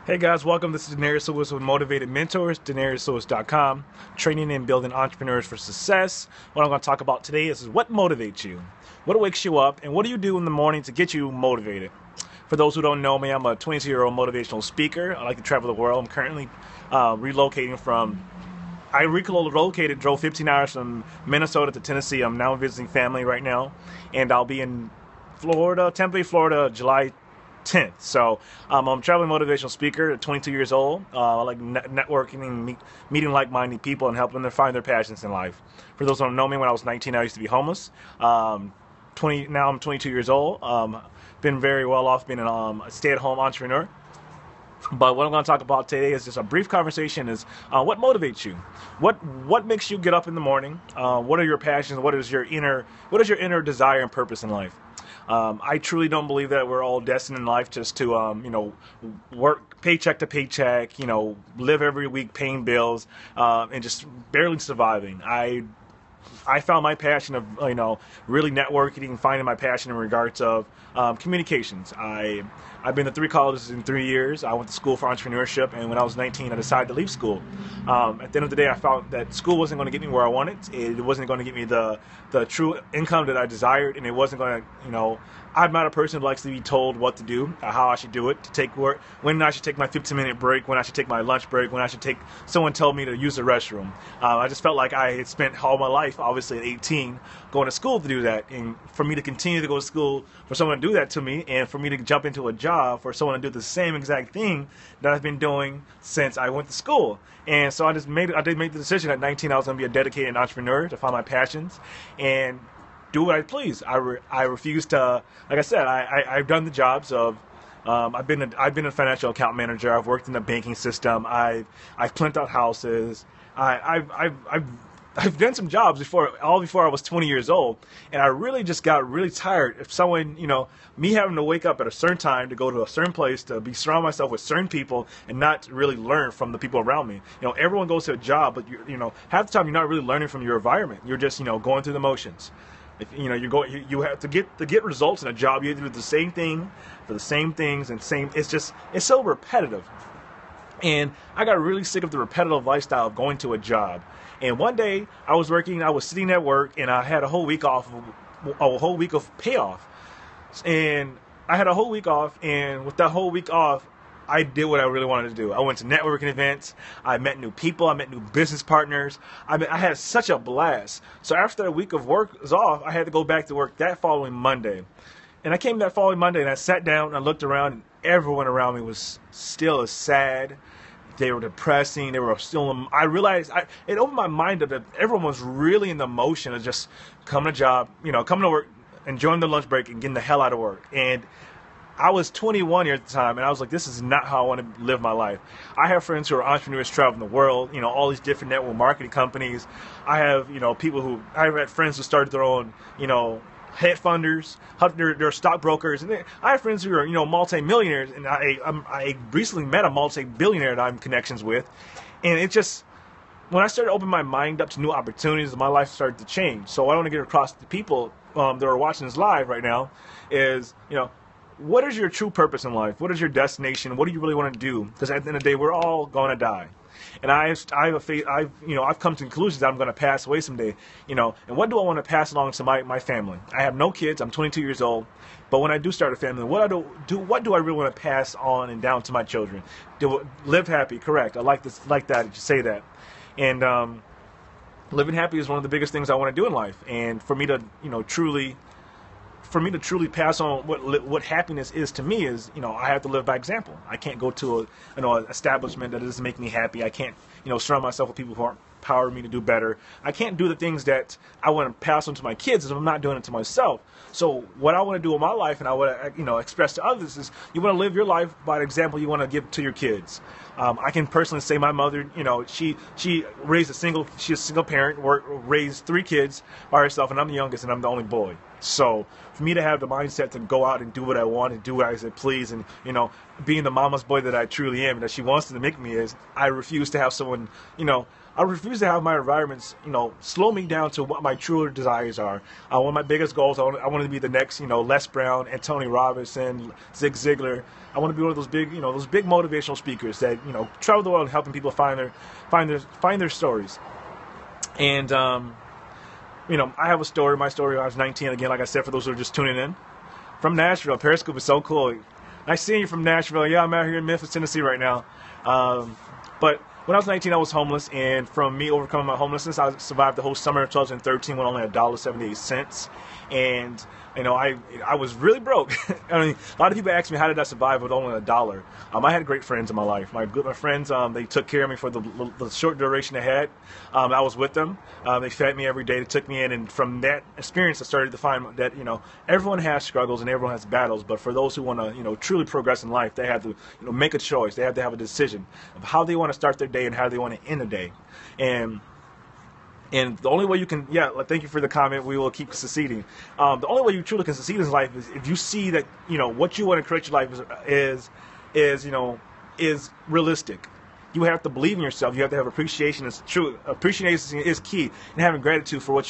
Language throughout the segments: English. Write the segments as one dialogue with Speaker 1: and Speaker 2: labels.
Speaker 1: Hey guys, welcome. This is Denarius Lewis with Motivated Mentors, DenariusLewis.com, training and building entrepreneurs for success. What I'm going to talk about today is what motivates you, what wakes you up, and what do you do in the morning to get you motivated. For those who don't know me, I'm a 22-year-old motivational speaker. I like to travel the world. I'm currently relocating from I relocated, drove 15 hours from Minnesota to Tennessee. I'm now visiting family right now, and I'll be in Florida, Tempe, Florida, July 10th. So I'm a traveling motivational speaker at 22 years old. I like networking and meeting like-minded people and helping them find their passions in life. For those who don't know me, when I was 19, I used to be homeless. Now I'm 22 years old. Been very well off being a stay-at-home entrepreneur. But what I'm going to talk about today is just a brief conversation is what motivates you? What makes you get up in the morning? What are your passions? What is your inner desire and purpose in life? I truly don't believe that we're all destined in life just to work paycheck to paycheck, live every week paying bills, and just barely surviving. I found my passion of really networking and finding my passion in regards of communications. I've been to 3 colleges in 3 years. I went to school for entrepreneurship, and when I was 19, I decided to leave school. At the end of the day, I found that school wasn't going to get me where I wanted. It wasn't going to get me the true income that I desired, and it wasn't going to, I'm not a person who likes to be told what to do, how I should do it, to take work, when I should take my 15-minute break, when I should take my lunch break, when I should take, someone tell me to use the restroom. I just felt like I had spent all my life, obviously at 18, going to school to do that. And for me to continue to go to school, for someone to do that to me, and for me to jump into a job for someone to do the same exact thing that I've been doing since I went to school. And so I did make the decision at 19 I was going to be a dedicated entrepreneur, to find my passions and do what I please. I refuse to, like I said, I've done the jobs of, I've been a financial account manager. I've worked in the banking system. I've cleaned out houses. I've done some jobs before I was 20 years old, and I really just got really tired of someone, me having to wake up at a certain time to go to a certain place to be surround myself with certain people and not really learn from the people around me. Everyone goes to a job, but half the time you're not really learning from your environment. You're just going through the motions. If, you have to get results in a job. You have to do the same thing for the same things and same. It's so repetitive, and I got really sick of the repetitive lifestyle of going to a job. And one day I was sitting at work, and I had a whole week off, a whole week of payoff, and I had a whole week off. And with that whole week off, I did what I really wanted to do. I went to networking events. I met new people. I met new business partners. I had such a blast. So after a week of work was off, I had to go back to work that following Monday. And I came that following Monday, and I sat down and I looked around, and everyone around me was still as sad. They were depressing. They were still. I realized it opened my mind up that everyone was really in the motion of just coming to work, enjoying the lunch break, and getting the hell out of work. And I was 21 at the time, and I was like, this is not how I want to live my life. I have friends who are entrepreneurs traveling the world, all these different network marketing companies. I have, I've had friends who started their own, hedge funders, they're stockbrokers. And I have friends who are, multi-millionaires, and I recently met a multi-billionaire that I'm connections with. And it just, when I started opening my mind up to new opportunities, my life started to change. So what I want to get across to people that are watching this live right now is, what is your true purpose in life? What is your destination? What do you really want to do? Because at the end of the day, we're all going to die. And I've come to conclusions that I'm going to pass away someday, and what do I want to pass along to my family? I have no kids. I'm 22 years old. But when I do start a family, what do I really want to pass on and down to my children? Live happy, correct. I like that you say that. And living happy is one of the biggest things I want to do in life. And for me to, truly pass on what happiness is to me is, I have to live by example. I can't go to an establishment that doesn't make me happy. I can't, surround myself with people who aren't empowering me to do better. I can't do the things that I want to pass on to my kids if I'm not doing it to myself. So what I want to do in my life, and I want to, express to others, is you want to live your life by the example you want to give to your kids. I can personally say my mother, she raised she's a single parent, raised 3 kids by herself, and I'm the youngest, and I'm the only boy. So for me to have the mindset to go out and do what I want and do what I said please, and being the mama's boy that I truly am and that she wants to make me is, I refuse to have someone, I refuse to have my environments, slow me down to what my true desires are. One of my biggest goals, I want to be the next, Les Brown, Anthony Robinson, Zig Ziglar. I want to be one of those big, those big motivational speakers that, travel the world helping people find their stories. And, I have a story. My story when I was 19, again, like I said, for those who are just tuning in. From Nashville. Periscope is so cool. Nice seeing you from Nashville. Yeah, I'm out here in Memphis, Tennessee right now. But when I was 19, I was homeless, and from me overcoming my homelessness, I survived the whole summer of 2013 with only $1.78. And I was really broke. I mean, a lot of people ask me, how did I survive with only $1? I had great friends in my life. My friends, they took care of me for the short duration I had. I was with them. They fed me every day. They took me in, and from that experience, I started to find that everyone has struggles and everyone has battles. But for those who want to truly progress in life, they have to make a choice. They have to have a decision of how they want to start their day and how they want to end the day. And the only way you can, thank you for the comment, we will keep succeeding. The only way you truly can succeed in life is if you see that, what you want to create your life is realistic. You have to believe in yourself. You have to have appreciation. It's true. Appreciation is key. And having gratitude for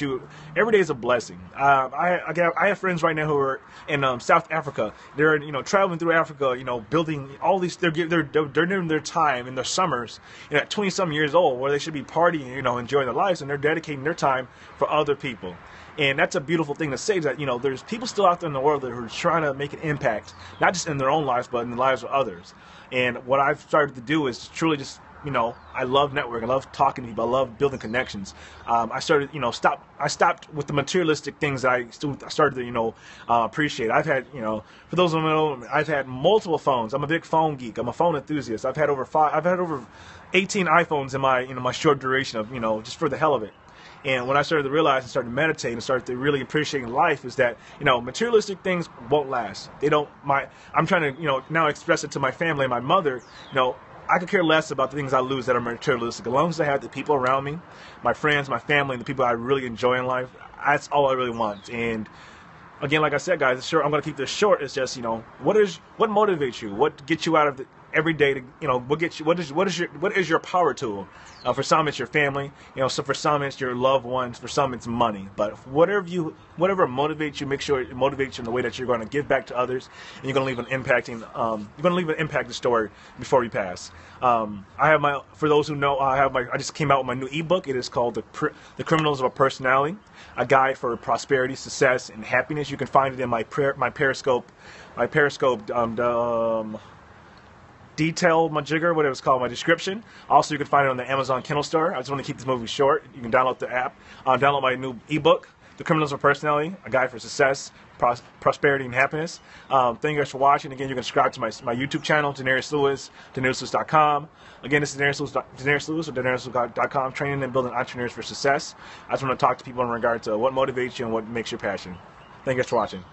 Speaker 1: every day is a blessing. I have friends right now who are in South Africa. They're traveling through Africa. Building all these. They're doing their time in their summers. At 20-some years old, where they should be partying. Enjoying their lives, and they're dedicating their time for other people. And that's a beautiful thing to say, that there's people still out there in the world that are trying to make an impact, not just in their own lives, but in the lives of others. And what I've started to do is truly just, I love networking. I love talking to people. I love building connections. I started, I stopped with the materialistic things that I started to, appreciate. I've had, for those who don't know, I've had multiple phones. I'm a big phone geek. I'm a phone enthusiast. I've had over 18 iPhones in my short duration of, just for the hell of it. And when I started to realize and started to meditate and started to really appreciate life is that, materialistic things won't last. They don't, I'm trying to, now express it to my family and my mother, I could care less about the things I lose that are materialistic. As long as I have the people around me, my friends, my family, and the people I really enjoy in life, that's all I really want. And again, like I said, guys, I'm going to keep this short. It's just, what motivates you? What gets you out of every day to, what is your power tool? For some, it's your family. So for some, it's your loved ones. For some, it's money. But whatever motivates you, make sure it motivates you in the way that you're going to give back to others, and you're going to leave an impacting story before you pass. For those who know, I just came out with my new ebook. It is called The Criminals of a Personality, a guide for prosperity, success, and happiness. You can find it in my Periscope detail majigger, what it was called, my description. Also, you can find it on the Amazon Kindle store. I just want to keep this movie short. You can download the app, download my new ebook, The Criminals of Personality, a guide for success, prosperity, and happiness. Thank you guys for watching. Again, you can subscribe to my YouTube channel, Denarius Lewis, DenariusLewis.com. Again, this is Denarius Lewis or DenariusLewis.com, training and building entrepreneurs for success. I just want to talk to people in regard to what motivates you and what makes your passion. Thank you guys for watching.